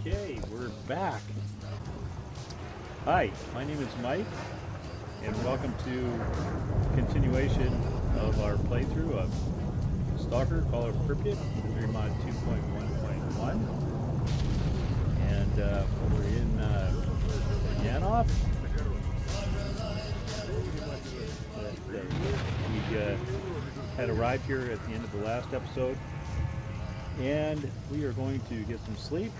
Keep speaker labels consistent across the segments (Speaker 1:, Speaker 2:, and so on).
Speaker 1: Okay, we're back. Hi, my name is Mike, and welcome to continuation of our playthrough of Stalker CoP mod 2.1.1. And we're in Yanov. We had arrived here at the end of the last episode, and we are going to get some sleep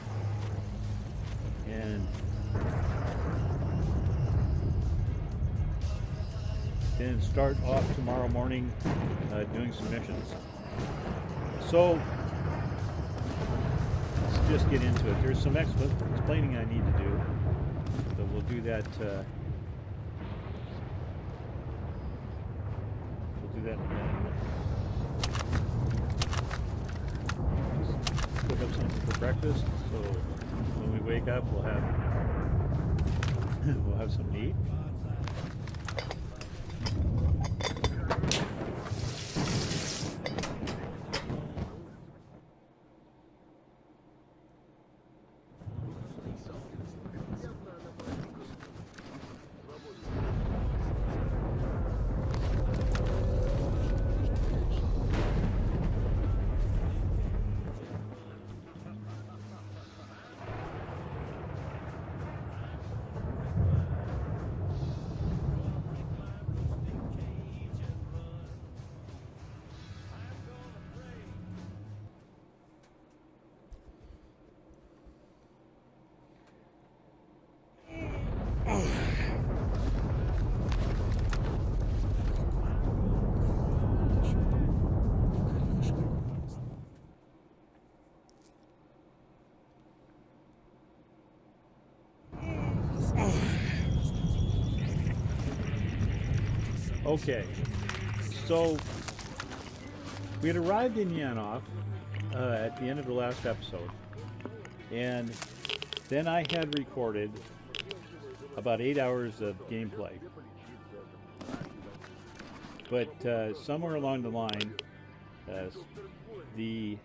Speaker 1: and then start off tomorrow morning doing some missions. So let's just get into it. There's some explaining I need to do, so we'll do that. We'll do that in a minute. Just cook up something for breakfast, so when we wake up, we'll have some meat. Okay, so we had arrived in Yanov at the end of the last episode, and then I had recorded about 8 hours of gameplay. But somewhere along the line, the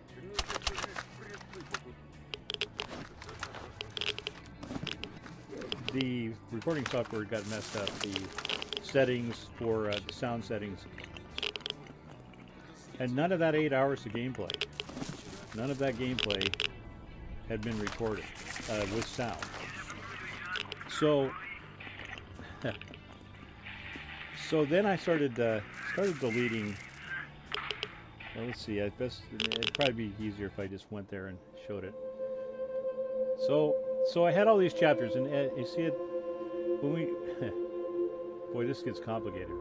Speaker 1: recording software got messed up. The settings for the sound settings, and none of that 8 hours of gameplay, none of that gameplay had been recorded with sound. So so then I started deleting. Well, let's see, it'd probably be easier if I just went there and showed it. So I had all these chapters, and you see it when we boy, this gets complicated.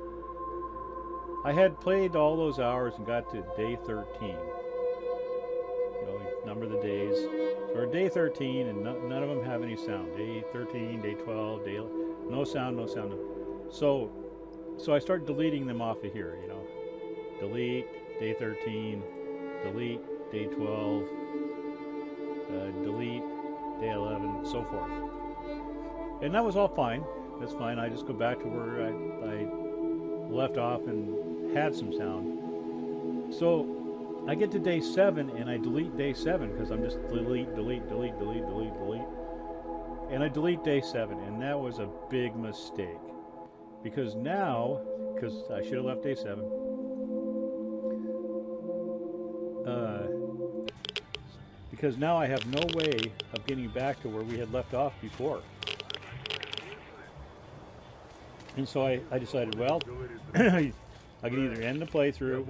Speaker 1: I had played all those hours and got to day 13. You know, number the days. So we're day 13, and none of them have any sound. Day 13, day 12, no sound, no sound. So I started deleting them off of here. You know, delete day 13, delete day 12, delete day 11, so forth. And that was all fine. That's fine. I just go back to where I left off and had some sound. So I get to day 7 and I delete day 7 because I'm just delete. And I delete day 7, and that was a big mistake. Because I should have left day 7. Because now I have no way of getting back to where we had left off before. And so I decided, well, I can either end the playthrough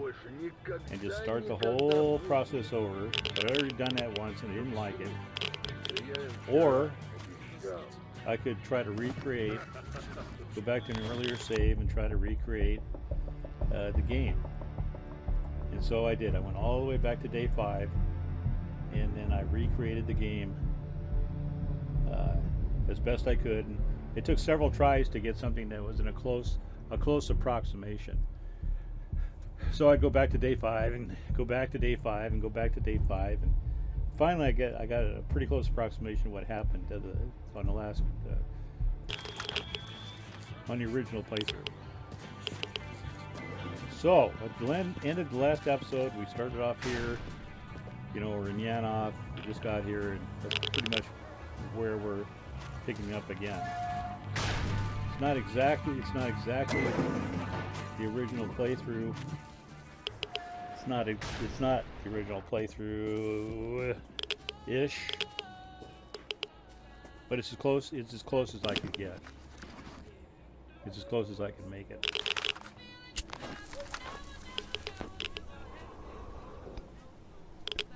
Speaker 1: and just start the whole process over, but I'd already done that once and I didn't like it, or I could try to recreate, go back to an earlier save and try to recreate the game. And so I did. I went all the way back to day 5, and then I recreated the game as best I could. And it took several tries to get something that was in a close approximation. So I'd go back to day 5 and go back to day 5 and go back to day 5, and finally I got a pretty close approximation of what happened on the last on the original playthrough. So at the end of the last episode, we started off here. You know, we're in Yanov. We just got here, and that's pretty much where we're picking up again. It's not exactly the original playthrough. It's not the original playthrough ish, but it's as close as I could get. It's as close as I can make it.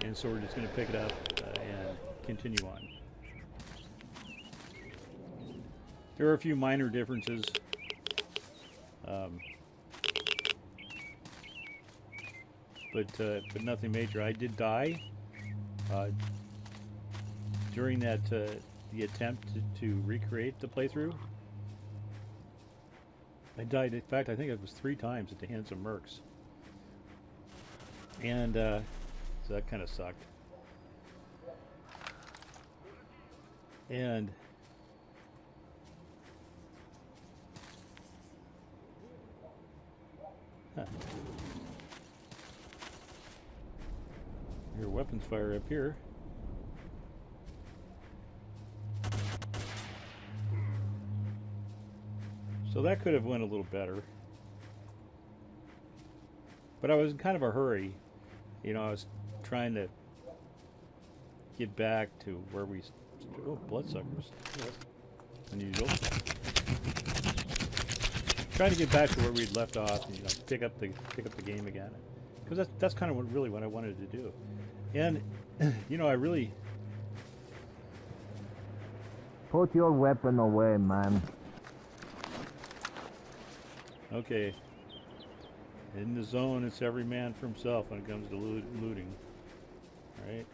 Speaker 1: And so we're just going to pick it up and continue on. There are a few minor differences. But nothing major. I did die during that the attempt to recreate the playthrough. I died. In fact, I think it was 3 times at the hands of mercs, and so that kind of sucked. And your weapons fire up here. So that could have went a little better. But I was in kind of a hurry. You know, I was trying to get back to where we... Oh, bloodsuckers. That's unusual. Trying to get back to where we'd left off and, you know, pick up the game again. Because that's kind of really what I wanted to do. And, you know, I really...
Speaker 2: Put your weapon away, man.
Speaker 1: Okay. In the zone, it's every man for himself when it comes to looting. Right?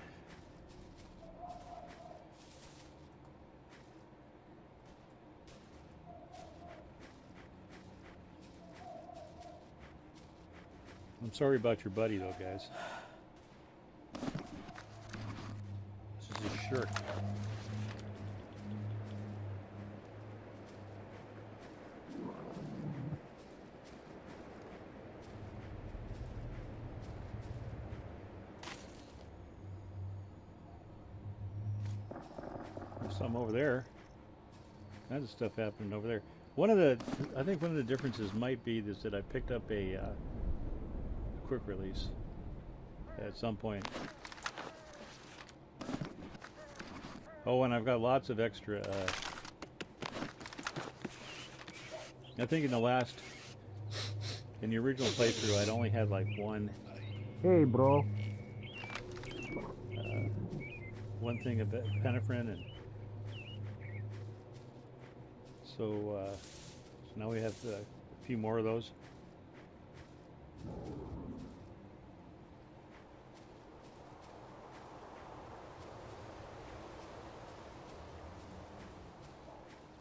Speaker 1: I'm sorry about your buddy, though, guys. This is a shirk. Some over there. Kinds of stuff happening over there. I think one of the differences might be this, that I picked up a quick release at some point. Oh, and I've got lots of extra. I think in the original playthrough, I'd only had like one.
Speaker 2: Hey, bro.
Speaker 1: One thing of epinephrine, and so now we have a few more of those.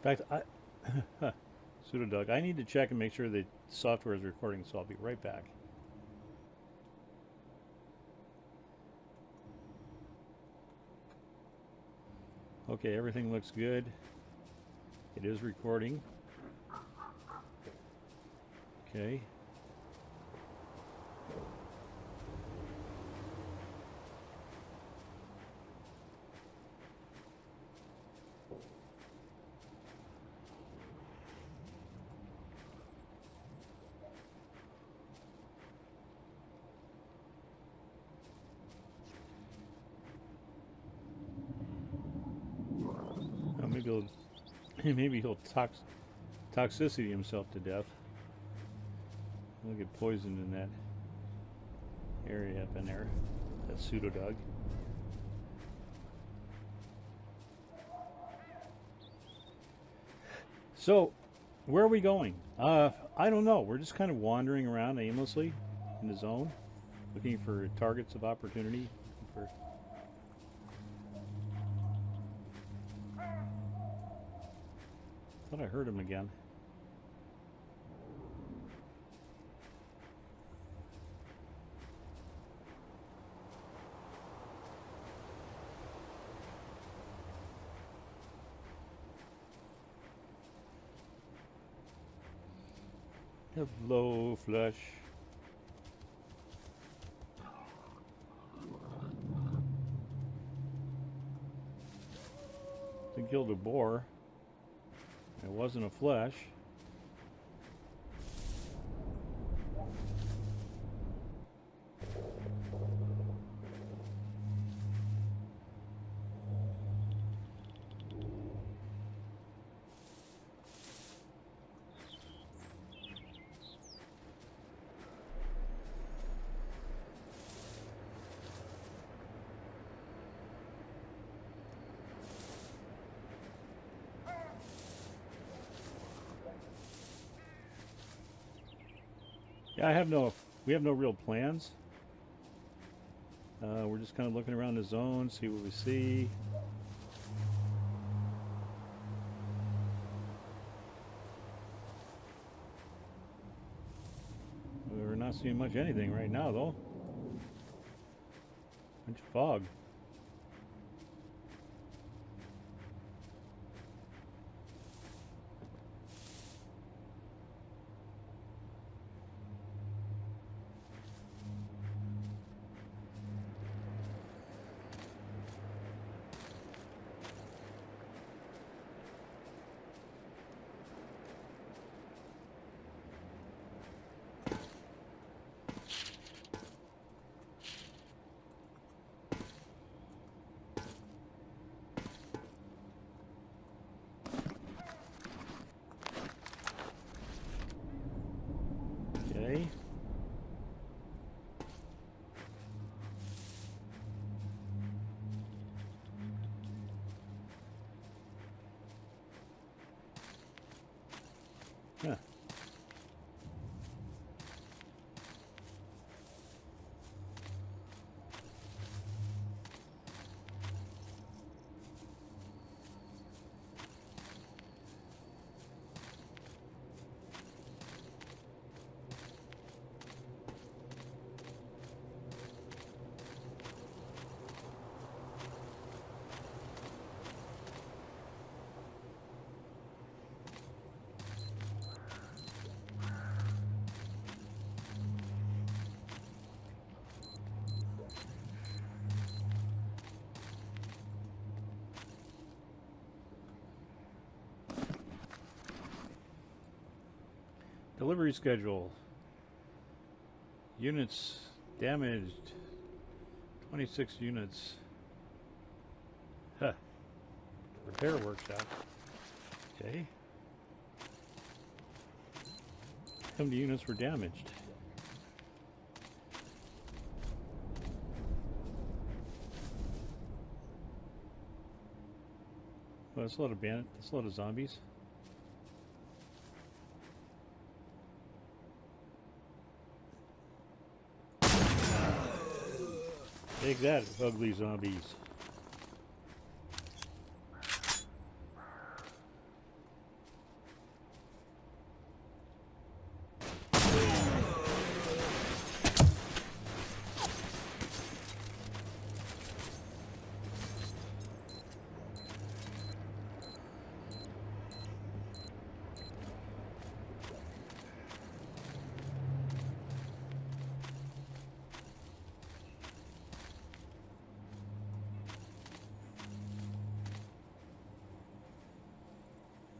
Speaker 1: In fact, Pseudodog, I need to check and make sure the software is recording, so I'll be right back. Okay, everything looks good. It is recording. Okay. Maybe he'll toxicity himself to death. He'll get poisoned in that area up in there. That Pseudodog. So, where are we going? I don't know. We're just kind of wandering around aimlessly in the zone, looking for targets of opportunity. Thought I heard him again. Hello, flesh. I killed a boar. It wasn't a flesh. Yeah, we have no real plans. We're just kind of looking around the zone, see what we see. We're not seeing much anything right now, though. Bunch of fog. Okay. Huh. Delivery schedule. Units damaged. 26 units. Huh. Repair workshop. Okay. How many units were damaged? Well, that's a lot of that's a lot of zombies. Take that, ugly zombies.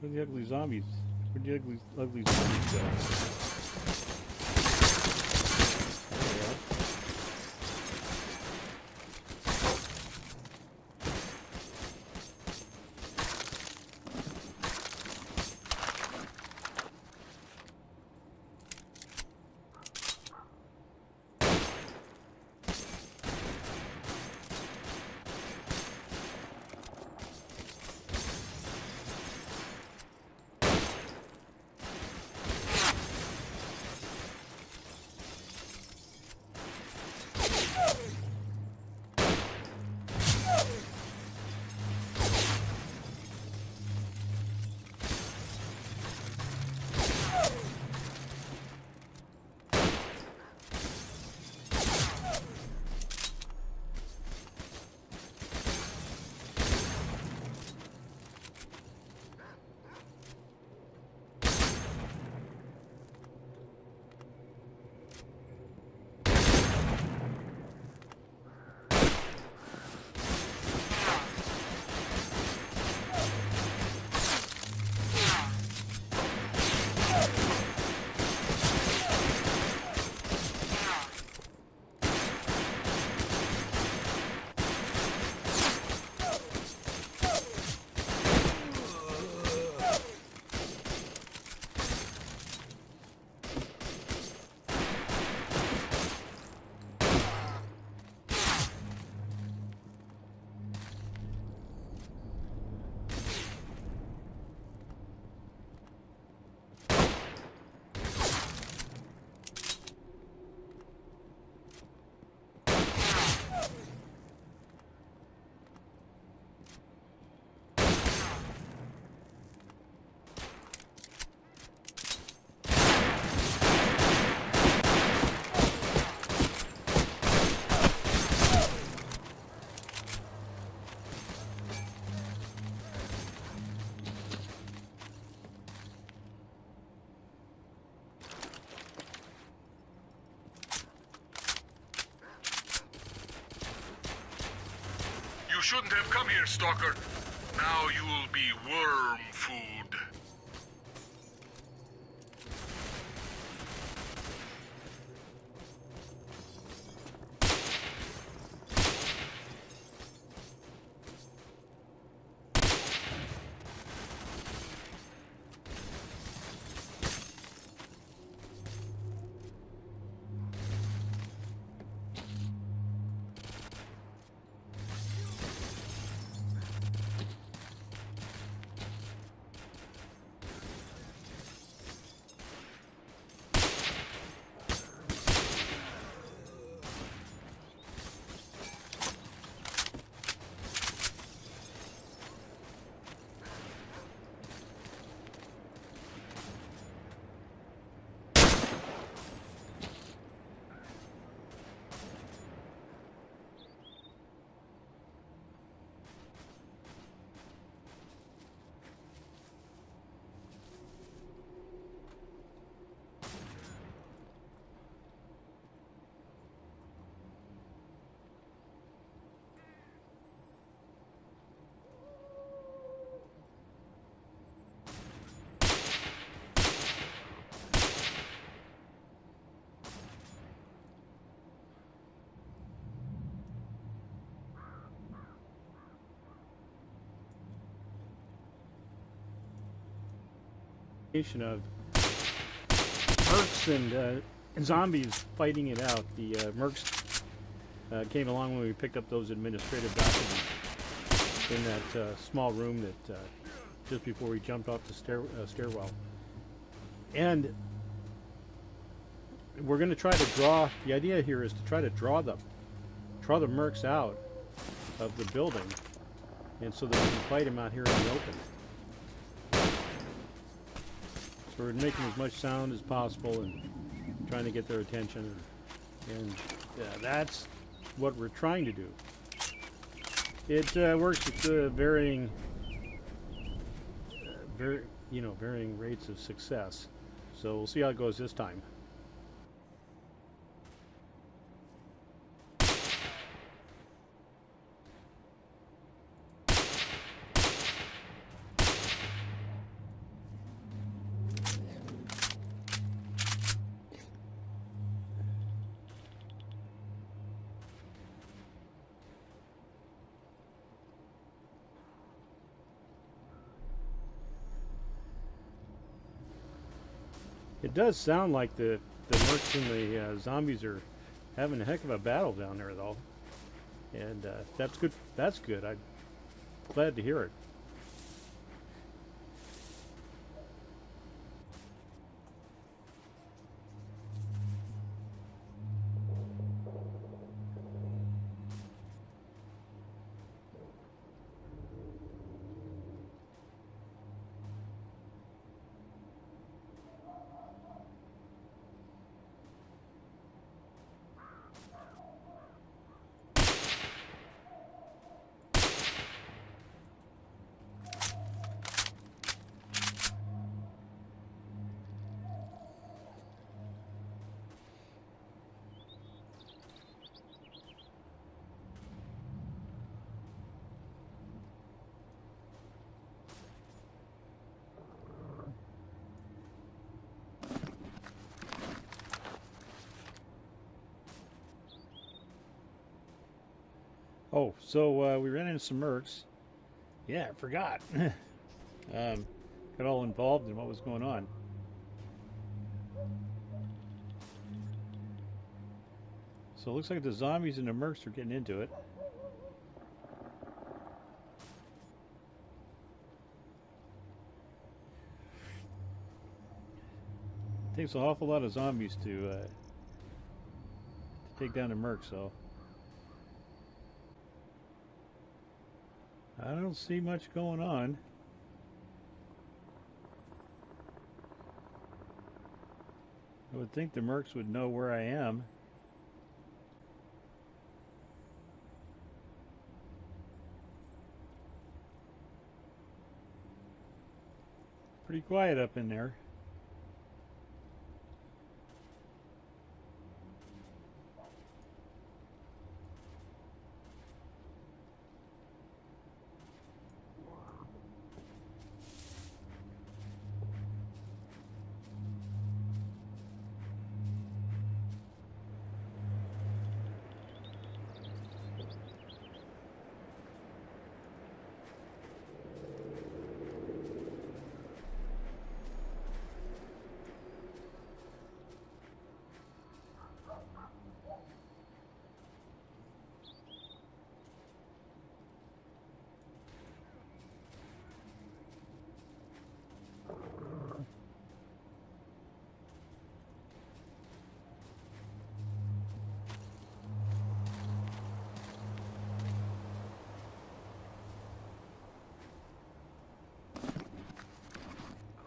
Speaker 1: Where the ugly zombies? Where'd the ugly zombies go? There they are.
Speaker 3: You shouldn't have come here, Stalker. Now you will be worm food.
Speaker 1: Of mercs and zombies fighting it out. The mercs came along when we picked up those administrative documents in that small room that just before we jumped off the stairwell. And we're going to try to draw. The idea here is to try to draw the mercs out of the building, and so that we can fight them out here in the open. We're making as much sound as possible and trying to get their attention, and that's what we're trying to do. It works with varying rates of success. So we'll see how it goes this time. It does sound like the mercs and the zombies are having a heck of a battle down there, though, and that's good. That's good. I'm glad to hear it. Oh, so we ran into some mercs. Yeah, I forgot. Got all involved in what was going on. So it looks like the zombies and the mercs are getting into it. It takes an awful lot of zombies to take down the mercs, so I don't see much going on. I would think the mercs would know where I am. Pretty quiet up in there.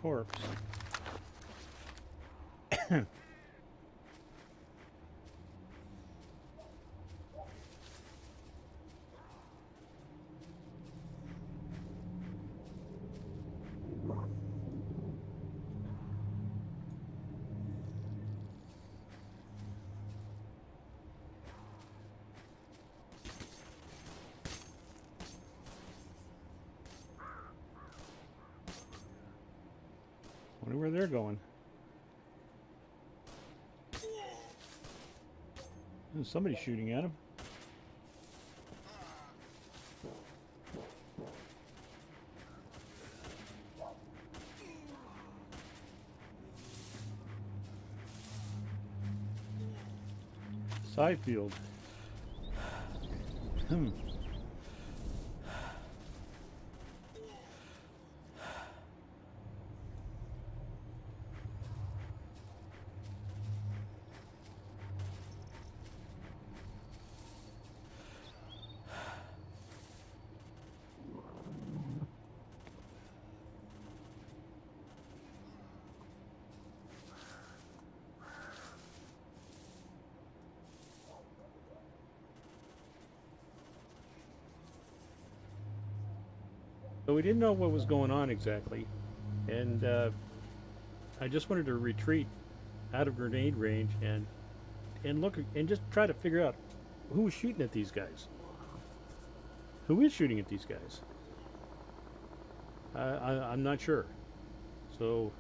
Speaker 1: corpse. Wonder where they're going. There's somebody shooting at him. Side field. So we didn't know what was going on exactly, and I just wanted to retreat out of grenade range and look and just try to figure out who was shooting at these guys. Who is shooting at these guys? I'm not sure. So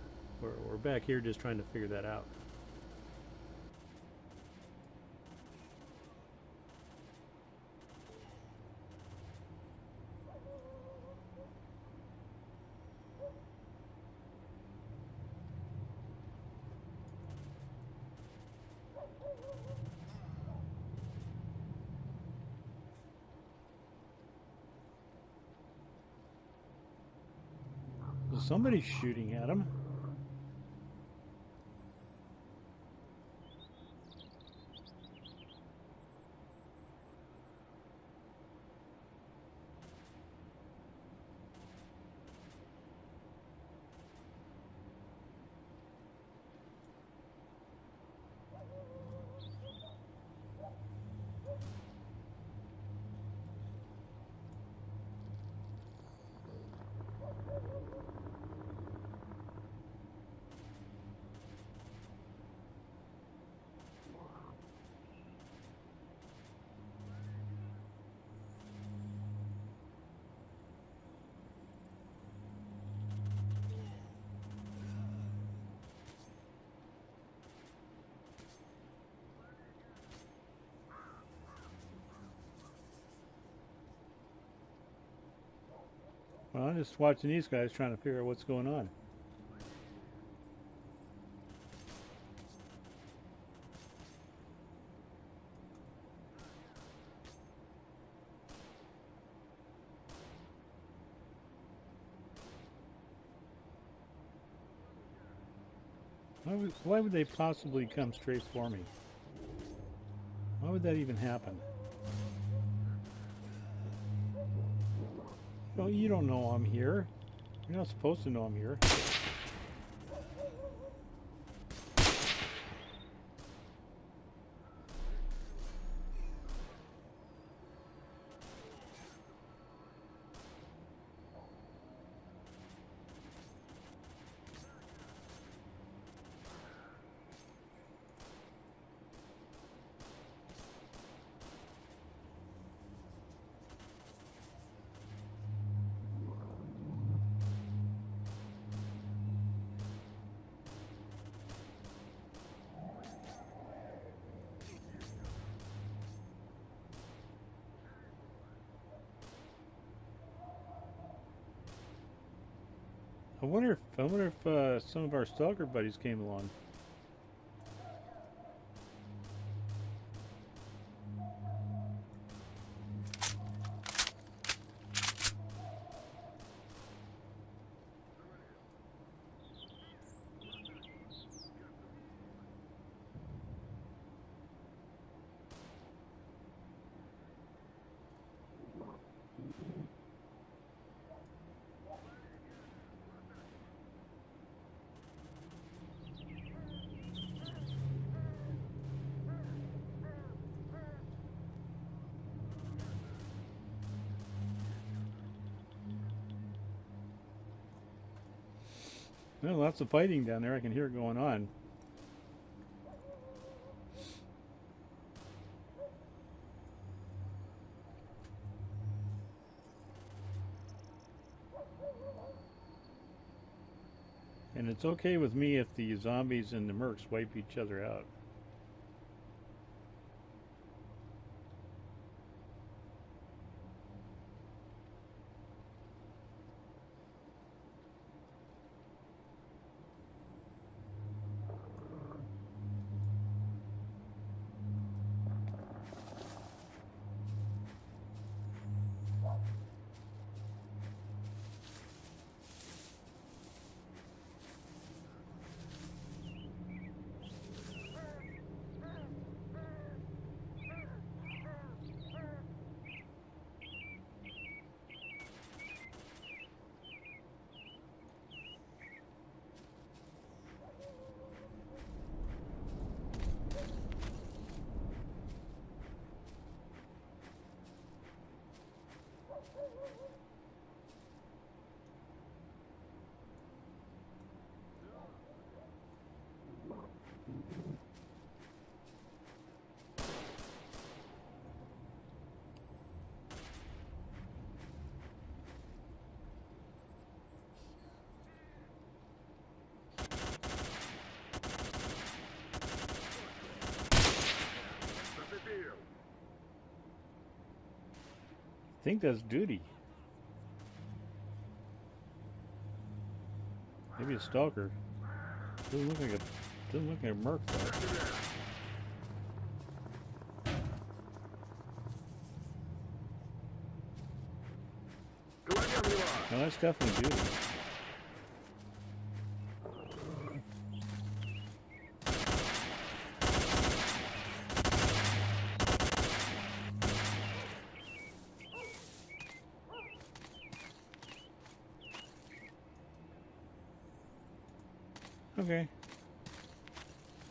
Speaker 1: we're back here just trying to figure that out. Somebody's shooting at him. Well, I'm just watching these guys trying to figure out what's going on. Why would they possibly come straight for me? Why would that even happen? Well, you don't know I'm here. You're not supposed to know I'm here. I wonder if some of our stalker buddies came along. Well, lots of fighting down there. I can hear it going on. And it's okay with me if the zombies and the mercs wipe each other out. I think that's duty. Maybe a stalker. Doesn't look like a merc though. No, that's definitely duty. Okay.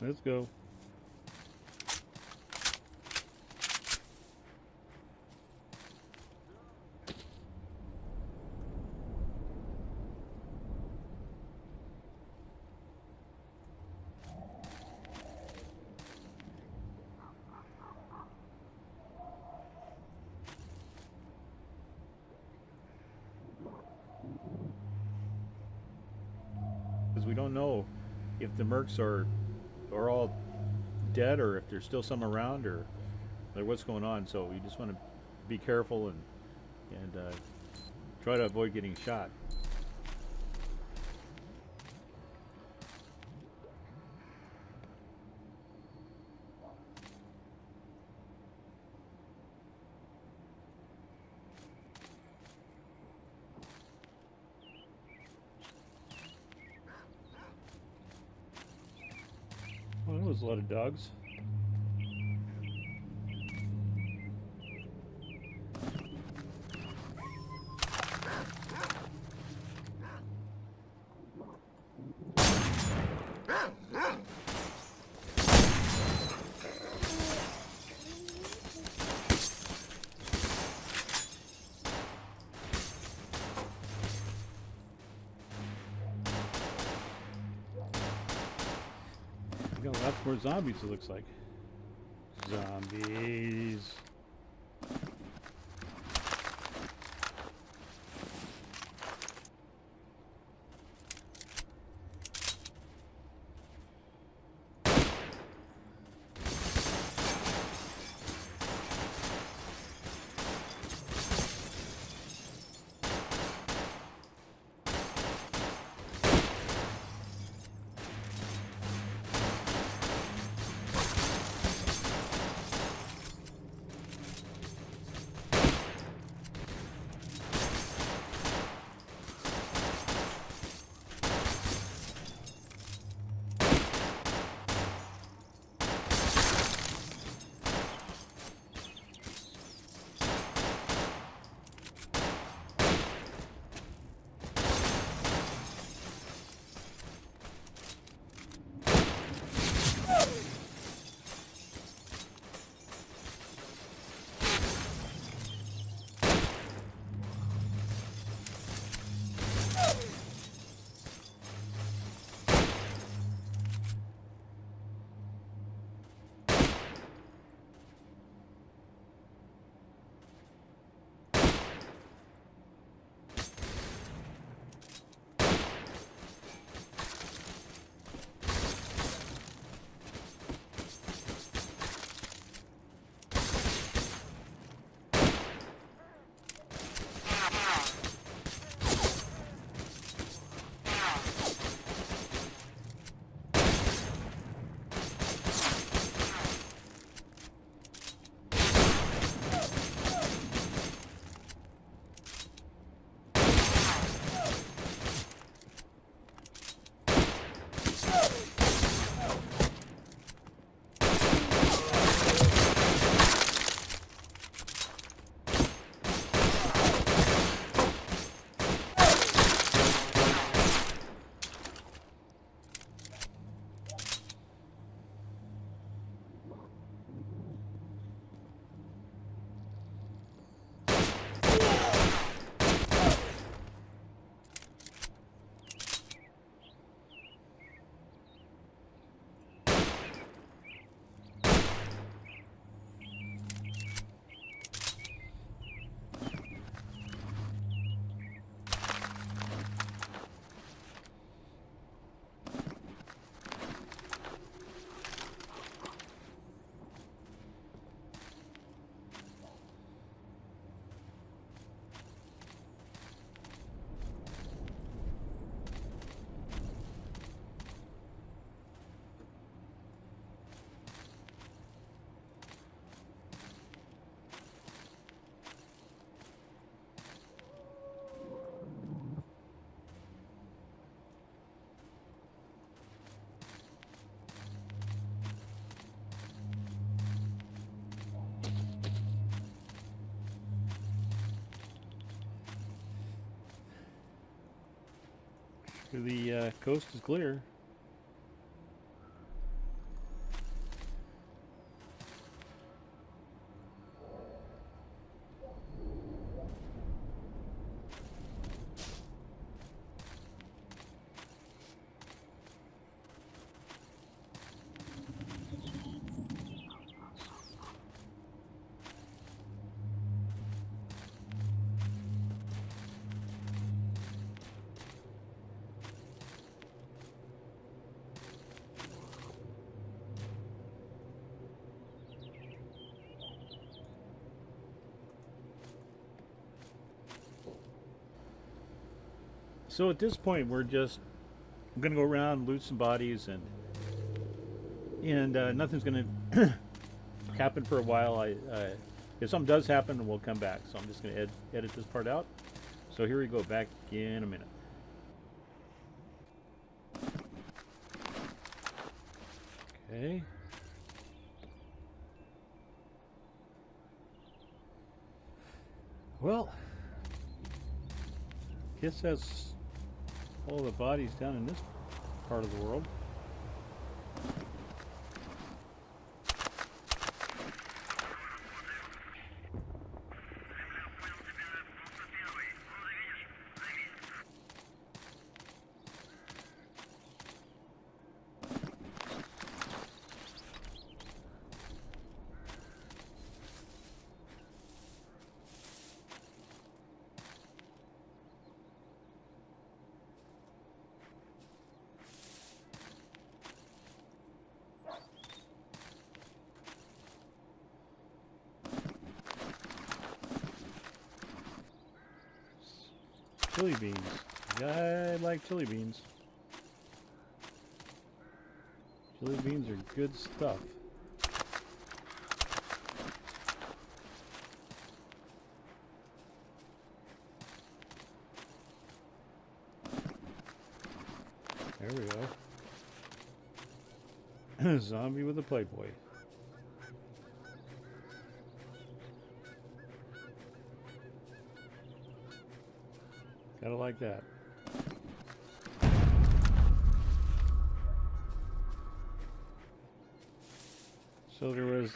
Speaker 1: Let's go. Because we don't know if the mercs are all dead or if there's still some around or like what's going on. So we just want to be careful and try to avoid getting shot. Oh, that was a lot of dogs. We got lots more zombies, it looks like. Zombies. The coast is clear. So at this point, we're just gonna go around, loot some bodies, and nothing's gonna happen for a while. If something does happen, we'll come back. So I'm just gonna edit this part out. So here we go. Back in a minute. Okay. Well, guess that's all the bodies down in this part of the world. Chili beans. I like chili beans. Chili beans are good stuff. There we go. Zombie with a Playboy. Gotta like that. So there was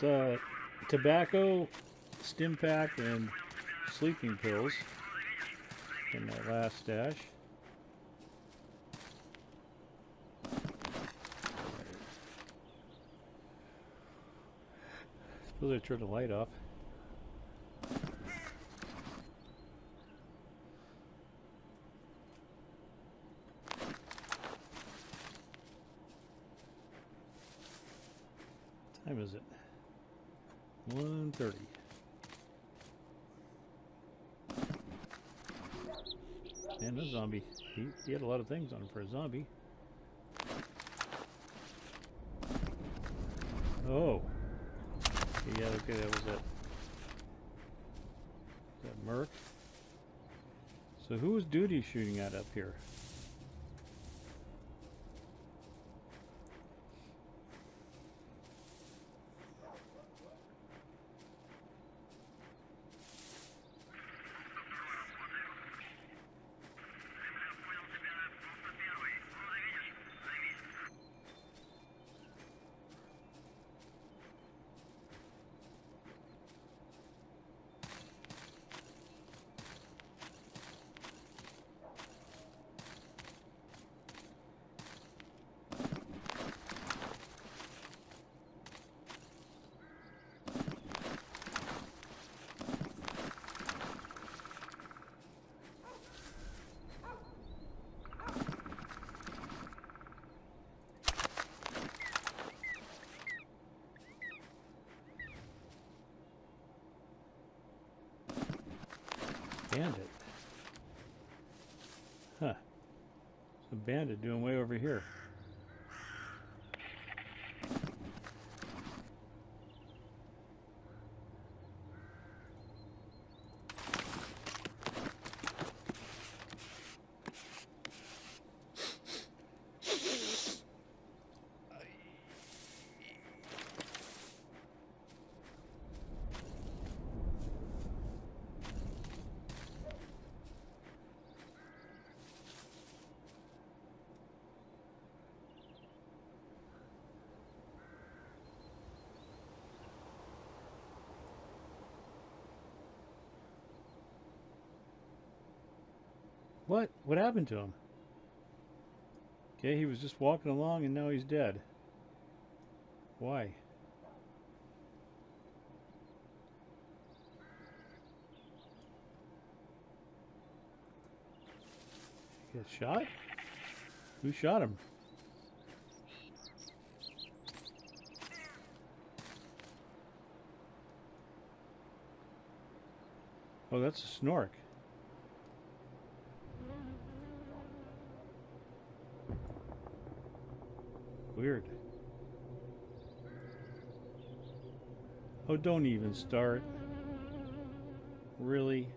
Speaker 1: tobacco, stim pack, and sleeping pills in that last stash. Suppose I turned the light off. What time is it? 1:30. Man, this zombie, he had a lot of things on him for a zombie. Oh. Yeah, okay, that was it. That Merc. So who was Duty shooting at up here? Bandit. Huh. It's a bandit doing way over here. What? What happened to him? Okay, he was just walking along and now he's dead. Why? He got shot? Who shot him? Oh, that's a snork. Weird. Oh, don't even start. Really?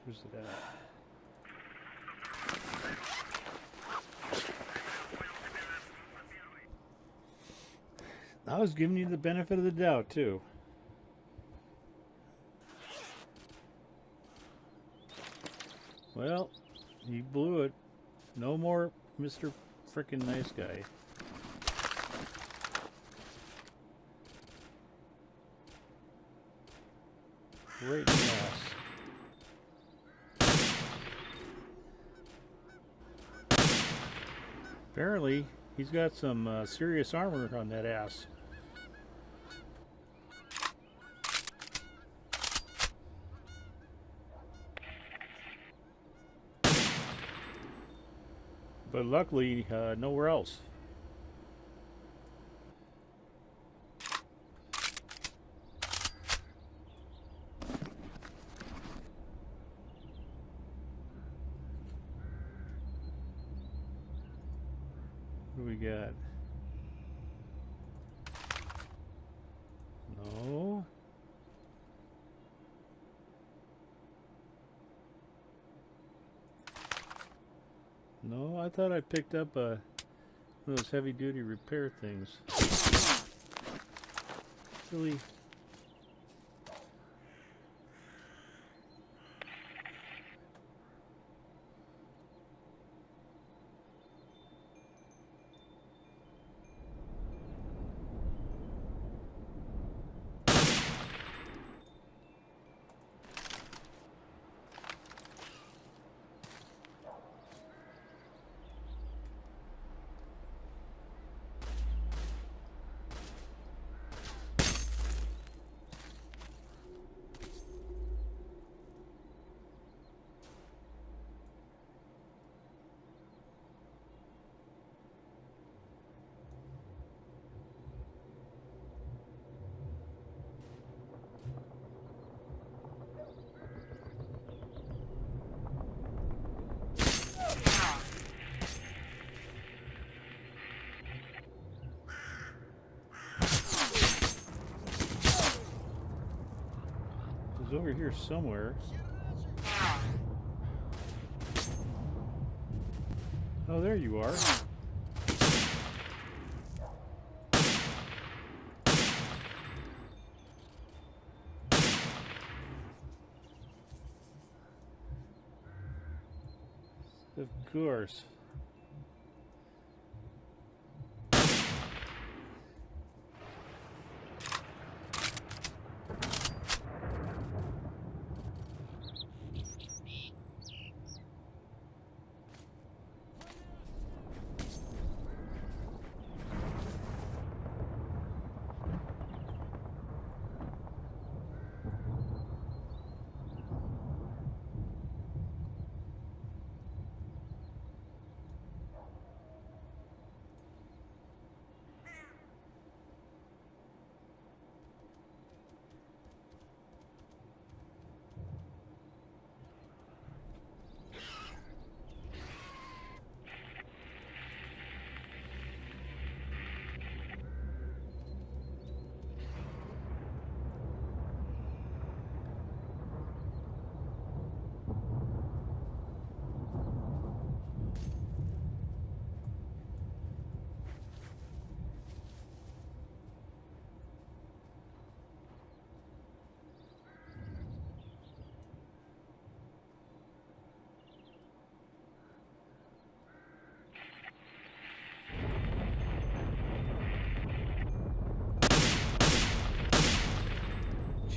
Speaker 1: Where's it at? I was giving you the benefit of the doubt, too. Well, you blew it. No more Mr. Frickin' Nice Guy. Right in the ass. Apparently, he's got some serious armor on that ass. But luckily, nowhere else. What do we got? No. No, I thought I picked up one of those heavy-duty repair things. Really? It's over here somewhere. Oh, there you are. Of course.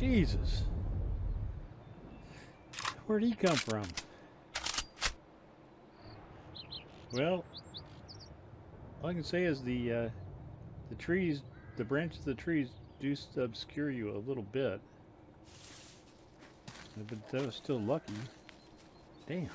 Speaker 1: Jesus. Where'd he come from? Well, all I can say is the trees, the branches of the trees do obscure you a little bit. But that was still lucky. Damn.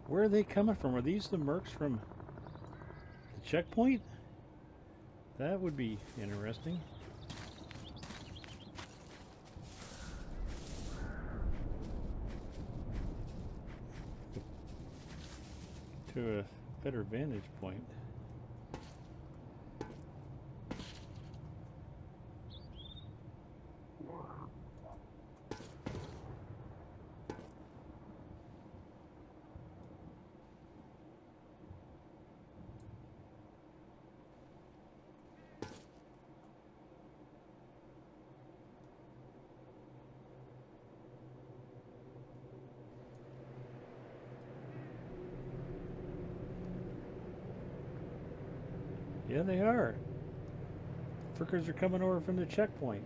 Speaker 1: Where are they coming from? Are these the mercs from the checkpoint? That would be interesting. To a better vantage point. Yeah, they are. Frickers are coming over from the checkpoint.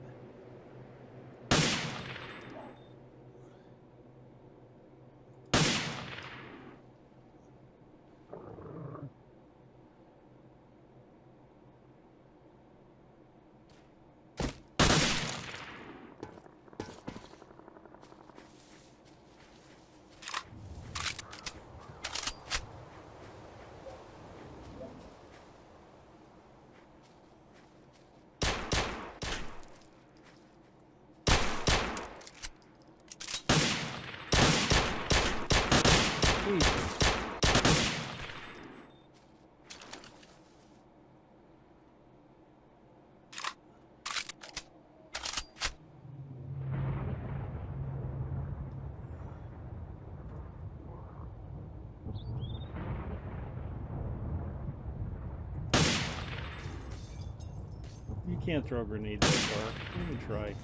Speaker 1: Jesus. You can't throw grenades that far. Let me try.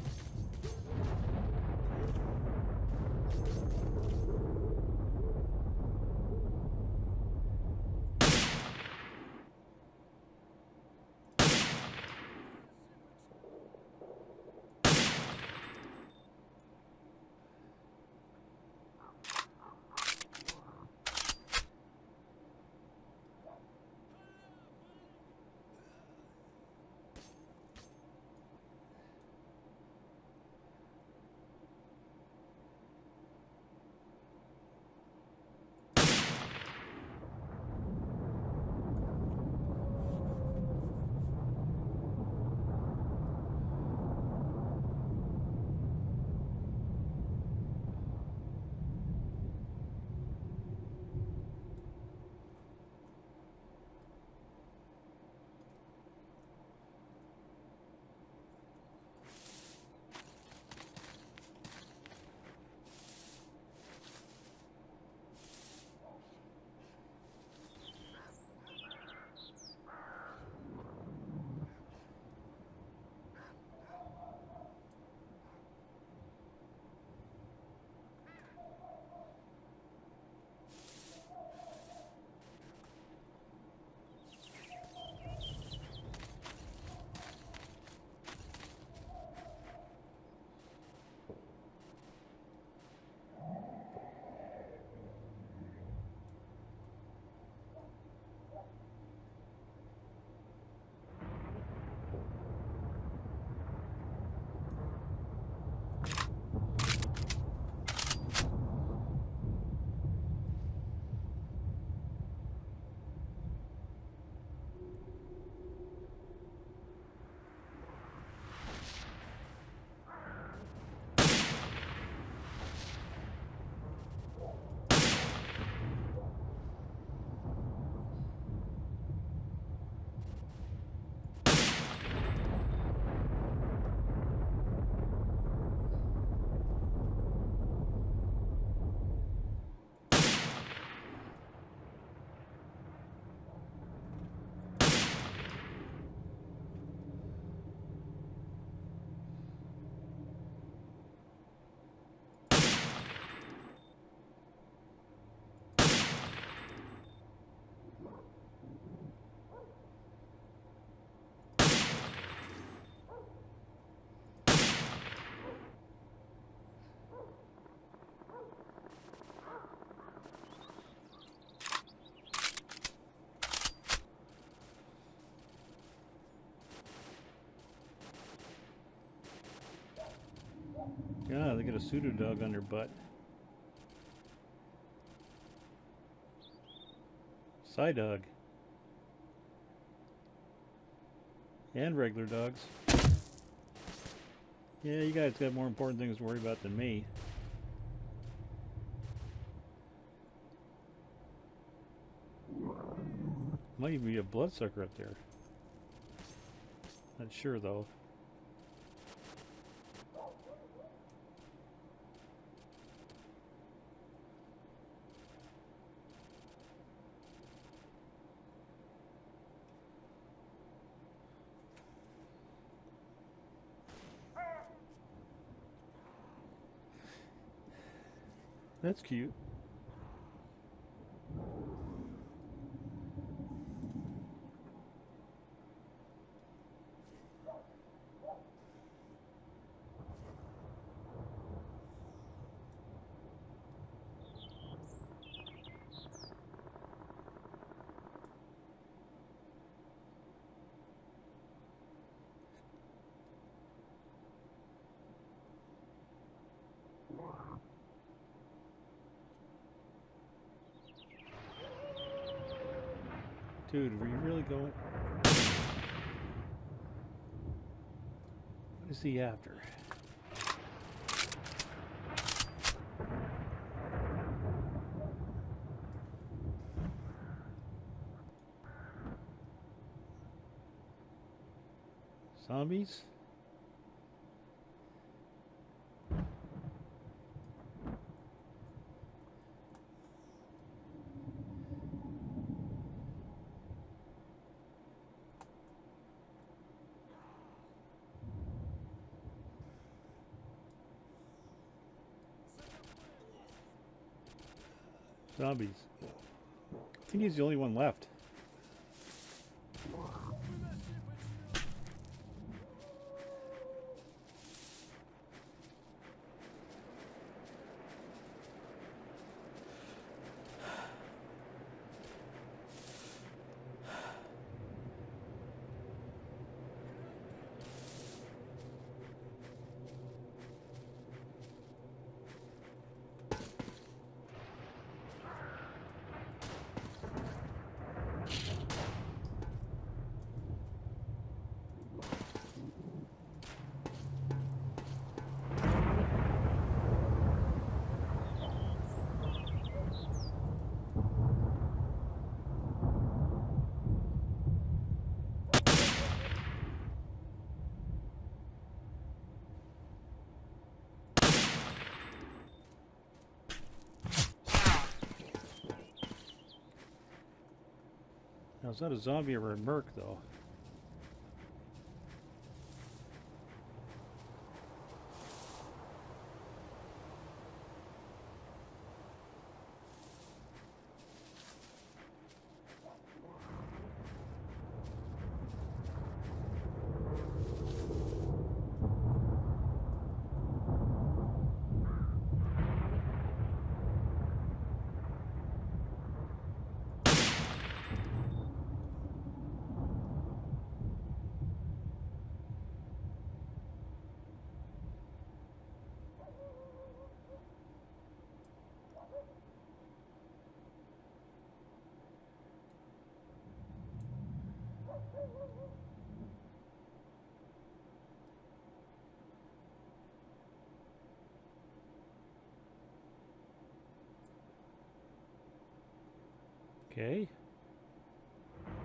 Speaker 1: Yeah, they got a pseudo dog on their butt. Side dog. And regular dogs. Yeah, you guys got more important things to worry about than me. Might even be a bloodsucker up there. Not sure though. That's cute. Dude, were you really going? What is he after? Zombies? Zombies. I think he's the only one left. Now, it's not a zombie or a merc, though. Okay.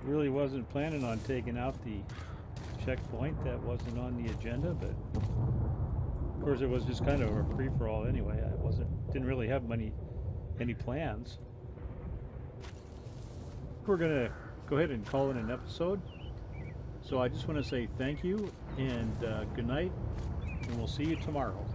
Speaker 1: Really wasn't planning on taking out the checkpoint. That wasn't on the agenda, but of course it was just kind of a free-for-all anyway. Didn't really have any plans. We're gonna go ahead and call it an episode. So I just want to say thank you and good night, and we'll see you tomorrow.